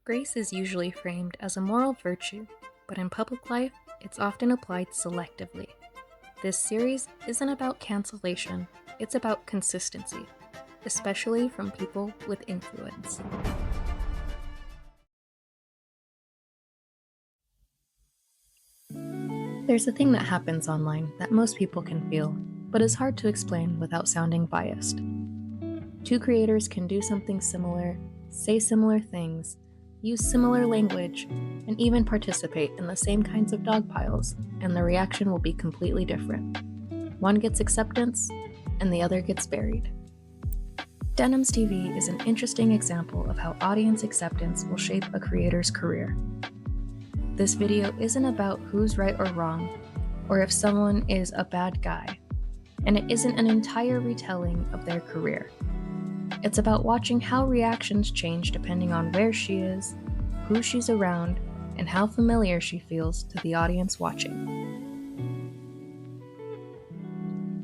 Grace is usually framed as a moral virtue, but in public life, it's often applied selectively. This series isn't about cancellation, it's about consistency, especially from people with influence. There's a thing that happens online that most people can feel, but is hard to explain without sounding biased. Two creators can do something similar, say similar things, use similar language, and even participate in the same kinds of dog piles, and the reaction will be completely different. One gets acceptance, and the other gets buried. DenimsTv is an interesting example of how audience acceptance will shape a creator's career. This video isn't about who's right or wrong, or if someone is a bad guy, and it isn't an entire retelling of their career. It's about watching how reactions change depending on where she is, who she's around, and how familiar she feels to the audience watching.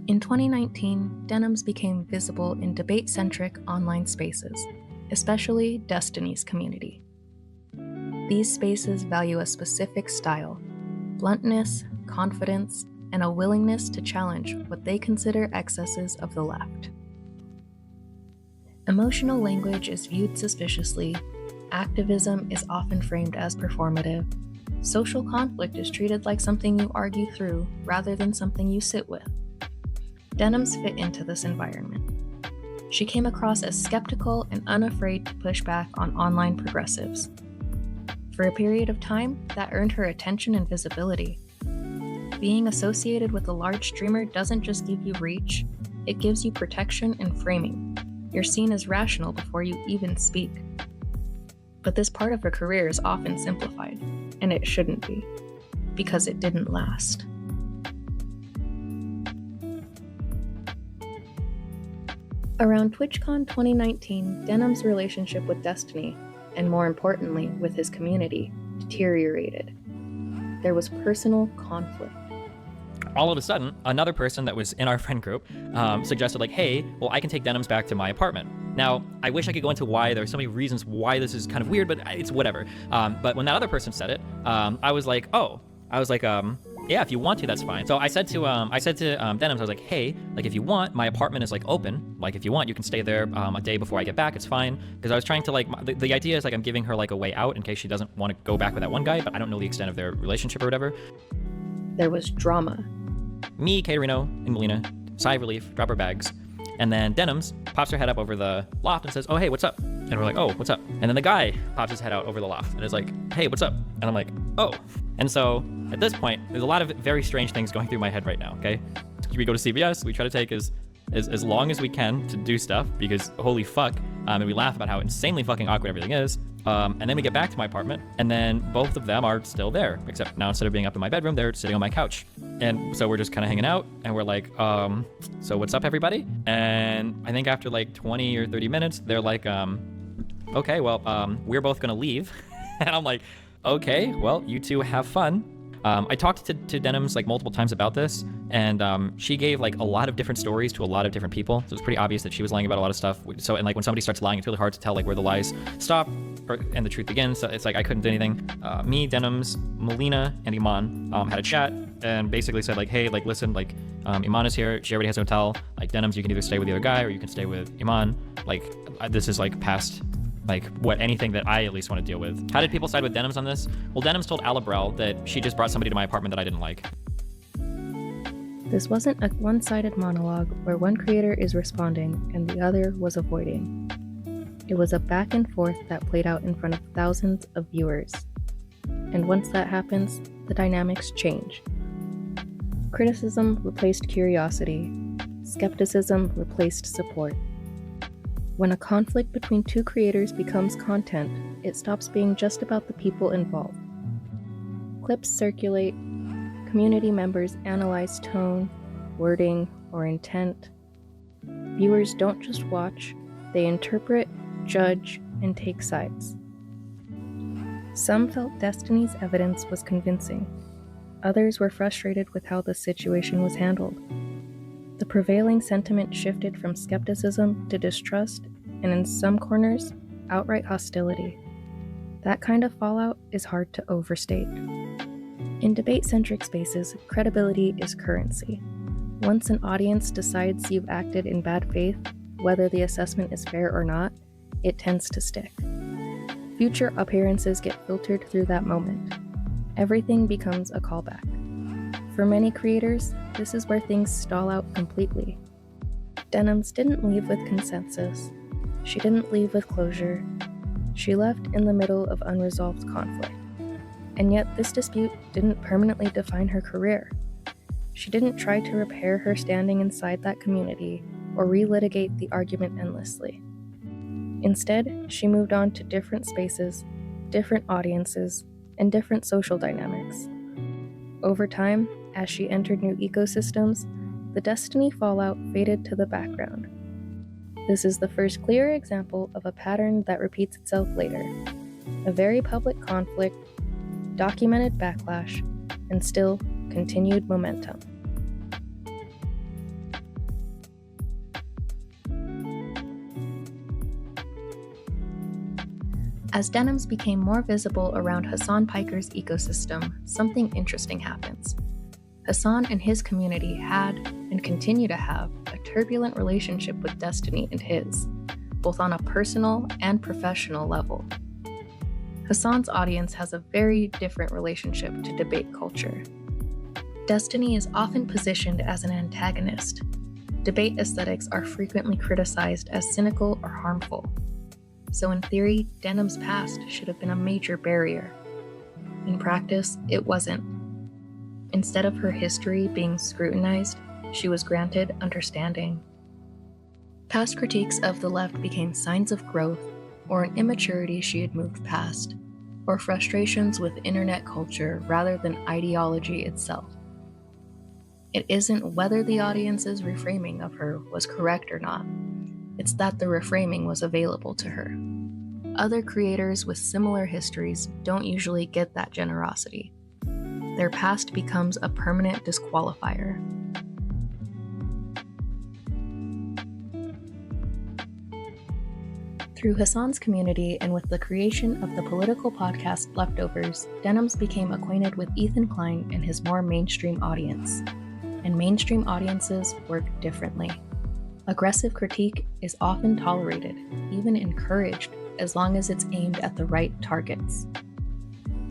In 2019, Denims became visible in debate-centric online spaces, especially Destiny's community. These spaces value a specific style, bluntness, confidence, and a willingness to challenge what they consider excesses of the left. Emotional language is viewed suspiciously, activism is often framed as performative, social conflict is treated like something you argue through rather than something you sit with. Denims fit into this environment. She came across as skeptical and unafraid to push back on online progressives. For a period of time, that earned her attention and visibility. Being associated with a large streamer doesn't just give you reach, it gives you protection and framing. You're seen as rational before you even speak. But this part of her career is often simplified, and it shouldn't be, because it didn't last. Around TwitchCon 2019, Denim's relationship with Destiny, and more importantly, with his community, deteriorated. There was personal conflict. All of a sudden, another person that was in our friend group suggested like, hey, well, I can take Denims back to my apartment. Now, I wish I could go into why. There's so many reasons why this is kind of weird, but it's whatever. But when that other person said it, I was like, yeah, if you want to, that's fine. So I said to Denims, I was like, hey, like if you want, my apartment is like open. Like if you want, you can stay there a day before I get back. It's fine. Because I was trying to like, the idea is like I'm giving her like a way out in case she doesn't want to go back with that one guy, but I don't know the extent of their relationship or whatever. There was drama. Me, Caterino, and Melina sigh of relief, drop our bags, and then Denims pops her head up over the loft and says, oh, hey, what's up? And we're like, oh, what's up? And then the guy pops his head out over the loft and is like, hey, what's up? And I'm like, oh. And so at this point, there's a lot of very strange things going through my head right now, okay? We go to CVS, we try to take as long as we can to do stuff because holy fuck, and we laugh about how insanely fucking awkward everything is. And then we get back to my apartment, and then both of them are still there, except now instead of being up in my bedroom, they're sitting on my couch. And so we're just kind of hanging out, and we're like, so what's up, everybody? And I think after like 20 or 30 minutes, they're like, okay, well, we're both gonna leave. And I'm like, okay, well, you two have fun. I talked to Denims like multiple times about this, and she gave like a lot of different stories to a lot of different people. So it's pretty obvious that she was lying about a lot of stuff. So, and like when somebody starts lying, it's really hard to tell like where the lies stop and the truth begins. So it's like I couldn't do anything. Me, Denims, Melina, and Iman had a chat and basically said like, hey, like listen, like Iman is here. She already has a hotel. Like Denims, you can either stay with the other guy or you can stay with Iman. Like this is like past like anything that I at least want to deal with. How did people side with Denims on this? Well, Denims told Alabrel that she just brought somebody to my apartment that I didn't like. This wasn't a one-sided monologue where one creator is responding and the other was avoiding. It was a back and forth that played out in front of thousands of viewers. And once that happens, the dynamics change. Criticism replaced curiosity. Skepticism replaced support. When a conflict between two creators becomes content, it stops being just about the people involved. Clips circulate, community members analyze tone, wording, or intent. Viewers don't just watch, they interpret, judge, and take sides. Some felt Destiny's evidence was convincing. Others were frustrated with how the situation was handled. The prevailing sentiment shifted from skepticism to distrust, and in some corners, outright hostility. That kind of fallout is hard to overstate. In debate-centric spaces, credibility is currency. Once an audience decides you've acted in bad faith, whether the assessment is fair or not, it tends to stick. Future appearances get filtered through that moment. Everything becomes a callback. For many creators, this is where things stall out completely. Denims didn't leave with consensus. She didn't leave with closure. She left in the middle of unresolved conflict. And yet this dispute didn't permanently define her career. She didn't try to repair her standing inside that community or relitigate the argument endlessly. Instead, she moved on to different spaces, different audiences, and different social dynamics. Over time, as she entered new ecosystems, the Destiny fallout faded to the background. This is the first clear example of a pattern that repeats itself later. A very public conflict, documented backlash, and still continued momentum. As Denims became more visible around Hasan Piker's ecosystem, something interesting happens. Hasan and his community had, and continue to have, a turbulent relationship with Destiny and his, both on a personal and professional level. Hasan's audience has a very different relationship to debate culture. Destiny is often positioned as an antagonist. Debate aesthetics are frequently criticized as cynical or harmful. So in theory, Denim's past should have been a major barrier. In practice, it wasn't. Instead of her history being scrutinized, she was granted understanding. Past critiques of the left became signs of growth, or an immaturity she had moved past, or frustrations with internet culture rather than ideology itself. It isn't whether the audience's reframing of her was correct or not. It's that the reframing was available to her. Other creators with similar histories don't usually get that generosity. Their past becomes a permanent disqualifier. Through Hasan's community and with the creation of the political podcast Leftovers, Denims became acquainted with Ethan Klein and his more mainstream audience. And mainstream audiences work differently. Aggressive critique is often tolerated, even encouraged, as long as it's aimed at the right targets.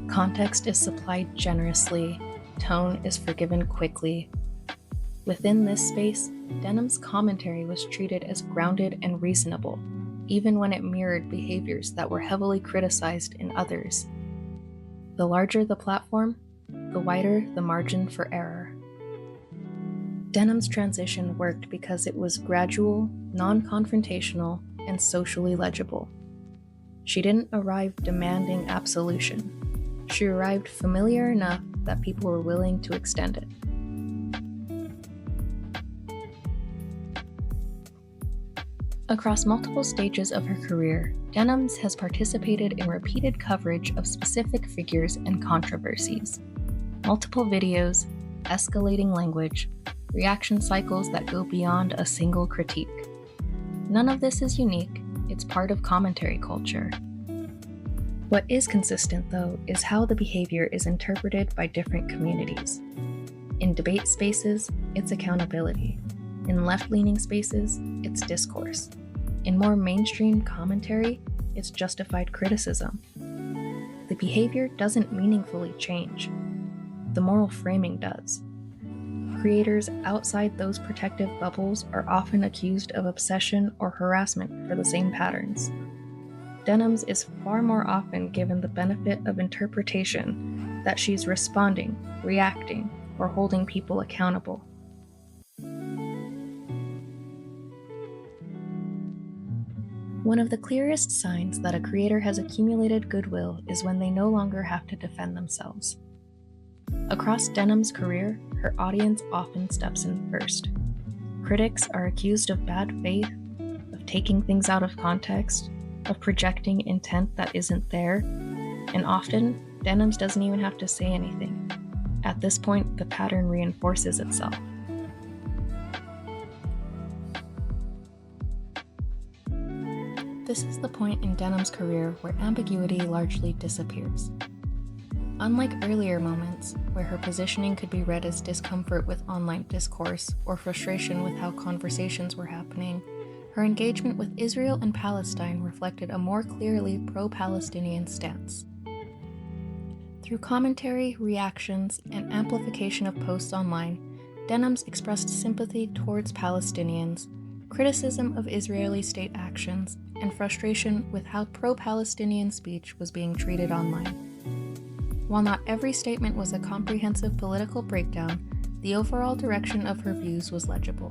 Context is supplied generously, tone is forgiven quickly. Within this space, Denim's commentary was treated as grounded and reasonable, even when it mirrored behaviors that were heavily criticized in others. The larger the platform, the wider the margin for error. Denim's transition worked because it was gradual, non-confrontational, and socially legible. She didn't arrive demanding absolution. She arrived familiar enough that people were willing to extend it. Across multiple stages of her career, Denims has participated in repeated coverage of specific figures and controversies. Multiple videos, escalating language, reaction cycles that go beyond a single critique. None of this is unique, it's part of commentary culture. What is consistent, though, is how the behavior is interpreted by different communities. In debate spaces, it's accountability. In left-leaning spaces, it's discourse. In more mainstream commentary, it's justified criticism. The behavior doesn't meaningfully change. The moral framing does. Creators outside those protective bubbles are often accused of obsession or harassment for the same patterns. Denims is far more often given the benefit of interpretation that she's responding, reacting, or holding people accountable. One of the clearest signs that a creator has accumulated goodwill is when they no longer have to defend themselves. Across Denim's career, her audience often steps in first. Critics are accused of bad faith, of taking things out of context, of projecting intent that isn't there, and often, Denims doesn't even have to say anything. At this point, the pattern reinforces itself. This is the point in Denim's career where ambiguity largely disappears. Unlike earlier moments, where her positioning could be read as discomfort with online discourse or frustration with how conversations were happening, her engagement with Israel and Palestine reflected a more clearly pro-Palestinian stance. Through commentary, reactions, and amplification of posts online, Denims expressed sympathy towards Palestinians, criticism of Israeli state actions, and frustration with how pro-Palestinian speech was being treated online. While not every statement was a comprehensive political breakdown, the overall direction of her views was legible.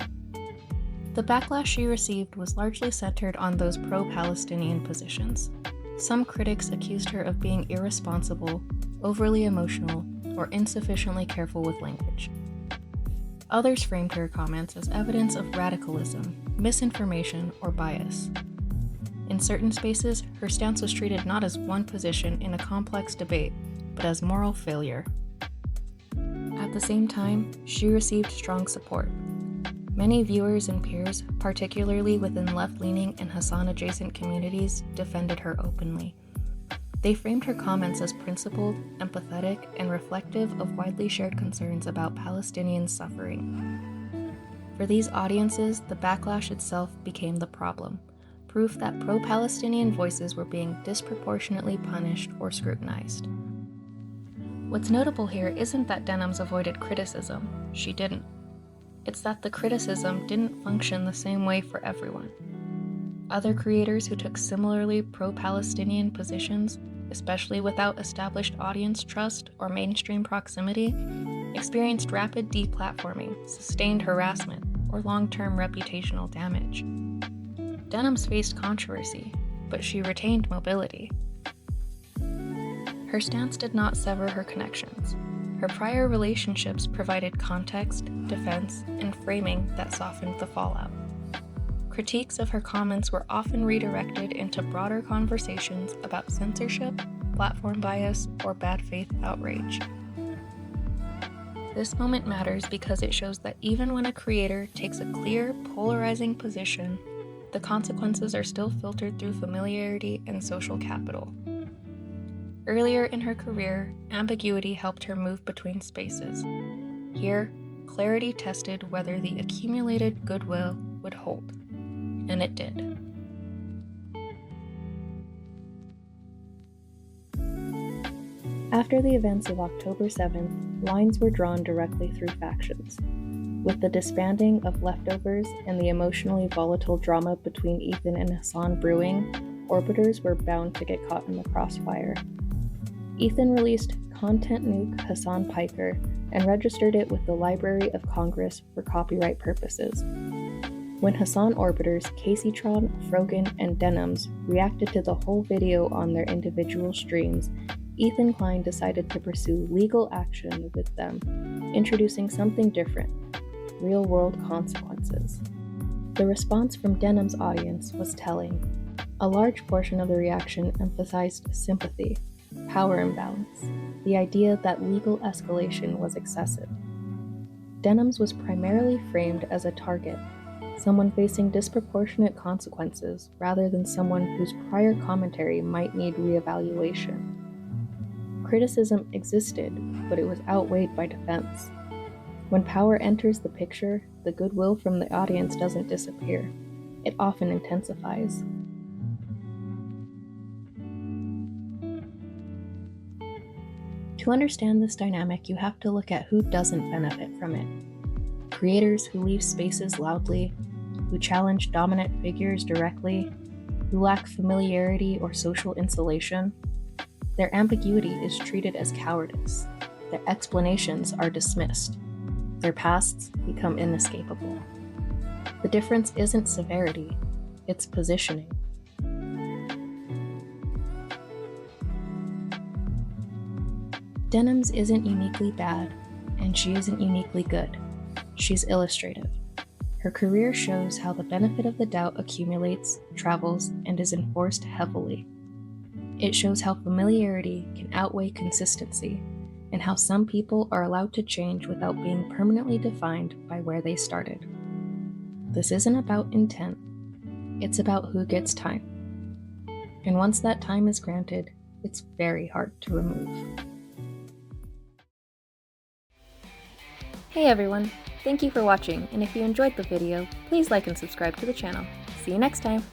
The backlash she received was largely centered on those pro-Palestinian positions. Some critics accused her of being irresponsible, overly emotional, or insufficiently careful with language. Others framed her comments as evidence of radicalism, misinformation, or bias. In certain spaces, her stance was treated not as one position in a complex debate, but as moral failure. At the same time, she received strong support. Many viewers and peers, particularly within left-leaning and Hasan-adjacent communities, defended her openly. They framed her comments as principled, empathetic, and reflective of widely shared concerns about Palestinian suffering. For these audiences, the backlash itself became the problem, proof that pro-Palestinian voices were being disproportionately punished or scrutinized. What's notable here isn't that Denims avoided criticism. She didn't. It's that the criticism didn't function the same way for everyone. Other creators who took similarly pro-Palestinian positions, especially without established audience trust or mainstream proximity, experienced rapid deplatforming, sustained harassment, or long-term reputational damage. Denims faced controversy, but she retained mobility. Her stance did not sever her connections. Her prior relationships provided context, defense, and framing that softened the fallout. Critiques of her comments were often redirected into broader conversations about censorship, platform bias, or bad faith outrage. This moment matters because it shows that even when a creator takes a clear, polarizing position, the consequences are still filtered through familiarity and social capital. Earlier in her career, ambiguity helped her move between spaces. Here, clarity tested whether the accumulated goodwill would hold, and it did. After the events of October 7th, lines were drawn directly through factions. With the disbanding of Leftovers and the emotionally volatile drama between Ethan and Hasan brewing, orbiters were bound to get caught in the crossfire. Ethan released Content Nuke Hasan Piker and registered it with the Library of Congress for copyright purposes. When Hasan orbiters Caseytron, Frogan, and Denims reacted to the whole video on their individual streams, Ethan Klein decided to pursue legal action with them, introducing something different: real-world consequences. The response from Denim's audience was telling. A large portion of the reaction emphasized sympathy, power imbalance, the idea that legal escalation was excessive. Denims was primarily framed as a target, someone facing disproportionate consequences rather than someone whose prior commentary might need reevaluation. Criticism existed, but it was outweighed by defense. When power enters the picture, the goodwill from the audience doesn't disappear. It often intensifies. To understand this dynamic, you have to look at who doesn't benefit from it. Creators who leave spaces loudly, who challenge dominant figures directly, who lack familiarity or social insulation. Their ambiguity is treated as cowardice. Their explanations are dismissed. Their pasts become inescapable. The difference isn't severity, it's positioning. Denims isn't uniquely bad, and she isn't uniquely good. She's illustrative. Her career shows how the benefit of the doubt accumulates, travels, and is enforced heavily. It shows how familiarity can outweigh consistency, and how some people are allowed to change without being permanently defined by where they started. This isn't about intent, it's about who gets time. And once that time is granted, it's very hard to remove. Hey everyone! Thank you for watching, and if you enjoyed the video, please like and subscribe to the channel. See you next time!